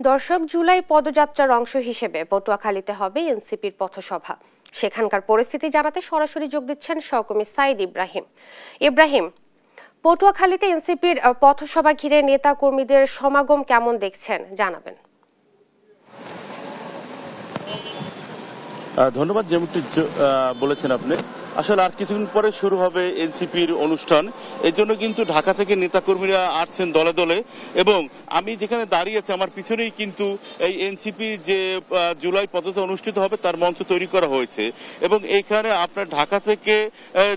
দর্শক, জুলাই পদযাত্রার অংশ হিসেবে পটুয়াখালীতে হবে এনসিপির পথসভা। সেখানকার পরিস্থিতি জানাতে সরাসরি যোগ দিচ্ছেন সহকর্মী সাইদ ইব্রাহিম। পটুয়াখালীতে এনসিপির পথসভা ঘিরে নেতা কর্মীদের সমাগম কেমন দেখছেন, জানাবেন। ধন্যবাদ। যেমনটি বলেছেন আপনি, আসলে আর কিছুদিন পরে শুরু হবে এনসিপির অনুষ্ঠান। এই জন্য কিন্তু ঢাকা থেকে নেতাকর্মীরা আসছেন দলে দলে, এবং আমি যেখানে দাঁড়িয়ে আছি আমার পিছনেই কিন্তু এই এনসিপি যে জুলাই পদযাত্রা অনুষ্ঠিত হবে তার মঞ্চ তৈরি করা হয়েছে। এবং এইখানে আপনার ঢাকা থেকে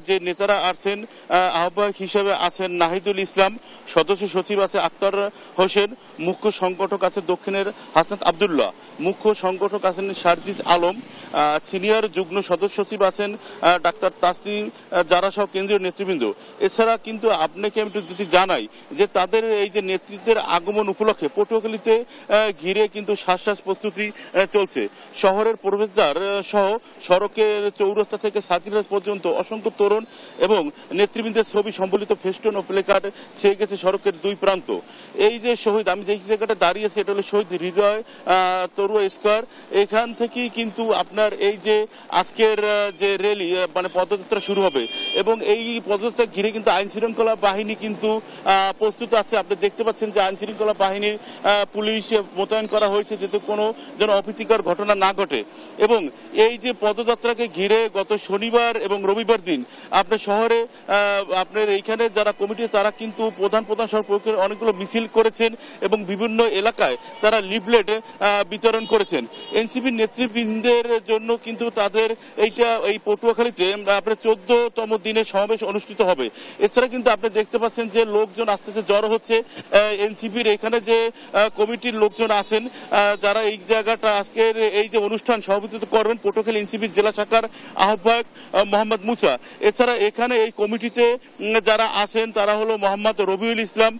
যে নেতারা আসছেন, আহ্বায়ক হিসেবে আছেন নাহিদুল ইসলাম, সদস্য সচিব আছে আক্তার হোসেন, মুখ্য সংগঠক আছে দক্ষিণের হাসনাত আবদুল্লাহ, মুখ্য সংগঠক আছেন সার্জিস আলম, সিনিয়র যুগ্ম সদস্য সচিব আছেন ডাক্তার তাসনিম যারা সহ কেন্দ্রীয় নেতৃবৃন্দ। এছাড়া কিন্তু আপনাকে আমি যদি জানাই যে তাদের এই যে নেতৃত্বের আগমন উপলক্ষে পটুয়াখালীতে ঘিরে কিন্তু শ্বাস প্রস্তুতি চলছে। শহরের প্রবেশদ্বার সহ সড়কের চৌরাস্তা থেকে সার্কিট পর্যন্ত অসংখ্য তরুণ এবং নেতৃবৃন্দের ছবি সম্বলিত ফেস্টুন ও প্লেকার্ড ছেয়ে গেছে সড়কের দুই প্রান্ত। এই যে শহীদ, আমি যে জায়গাটা দাঁড়িয়েছি এটা হলো শহীদ হৃদয় তরুয়া স্কয়ার। এখান থেকেই কিন্তু আপনার এই যে আজকের যে র্যালি মানে পদযাত্রা শুরু হবে, এবং এই পদযাত্রা ঘিরে কিন্তু আইন শৃঙ্খলা বাহিনী কিন্তু প্রস্তুত আছে। আপনি দেখতে পাচ্ছেন যে আইন শৃঙ্খলা বাহিনীর পুলিশ মোতায়েন করা হয়েছে যাতে কোনো যেন অপ্রীতিকর ঘটনা না ঘটে। এবং এই যে পদযাত্রাকে ঘিরে গত শনিবার এবং রবিবার দিন আপনার শহরে আপনার এইখানে যারা কমিটি তারা কিন্তু প্রধান সড়ক অনেকগুলো মিছিল করেছেন এবং বিভিন্ন এলাকায় তারা লিফলেট বিতরণ করেছেন। এনসিপির নেতৃবৃন্দের জন্য কিন্তু তাদের এই পটুয়াখালীতে আপনার 14তম দিনের সমাবেশ অনুষ্ঠিত হবে। এছাড়া কিন্তু আপনি দেখতে পাচ্ছেন যে লোকজন আস্তে আস্তে জড়ো হচ্ছে। এনসিপির এখানে যে কমিটির লোকজন আছেন যারা এই জায়গাটা আজকের এই যে অনুষ্ঠান সভাপতিত্ব করবেন পটুয়াখালী এনসিপির জেলা শাখার আহ্বায়ক মোহাম্মদ মুসা। এছাড়া এখানে এই কমিটিতে যারা আছেন তারা হলো মোহাম্মদ রবিউল ইসলাম,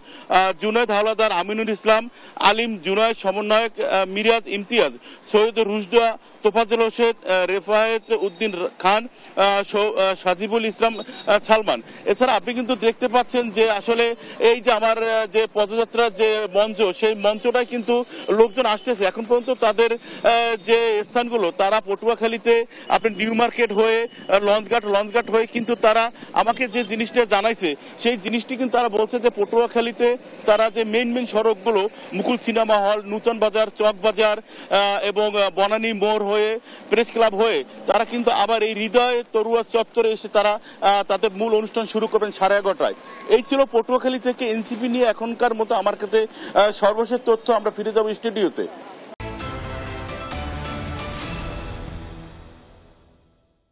জুনায়েদ হাওলাদার, আমিনুল ইসলাম, আলিম জুনায়েদ, সমন্বয়ক মিরাজ ইমতিয়াজ, সৈয়দ রুশদা, তোফাজ্জল হোসেন, রেফায়েত উদ্দিন খান, সাজিবুল ইসলাম সালমান। এছাড়া আপনি কিন্তু দেখতে পাচ্ছেন যে আসলে এই যে আমার যে পদযাত্রার যে মঞ্চ, সেই মঞ্চটাই কিন্তু লোকজন আসতেছে। এখন পর্যন্ত তাদের যে স্থানগুলো তারা পটুয়াখালীতে আপনি নিউ মার্কেট হয়ে লঞ্চঘাট হয়ে কিন্তু তারা আমাকে যে জিনিসটা জানাইছে সেই জিনিসটি কিন্তু তারা বলছে যে পটুয়াখালীতে তারা যে মেইন সড়কগুলো মুকুল সিনেমা হল, নূতন বাজার, চক বাজার এবং বনানী মোড় হয়ে প্রেস ক্লাব হয়ে তারা কিন্তু আবার এই হৃদয় তরুয়া চত্বরে এসে তারা তাদের মূল অনুষ্ঠান শুরু করবেন 11:30টায়। এই ছিল পটুয়াখালী থেকে এনসিপি নিয়ে এখনকার মতো আমার কাছে সর্বশেষ তথ্য। আমরা ফিরে যাব স্টুডিওতে।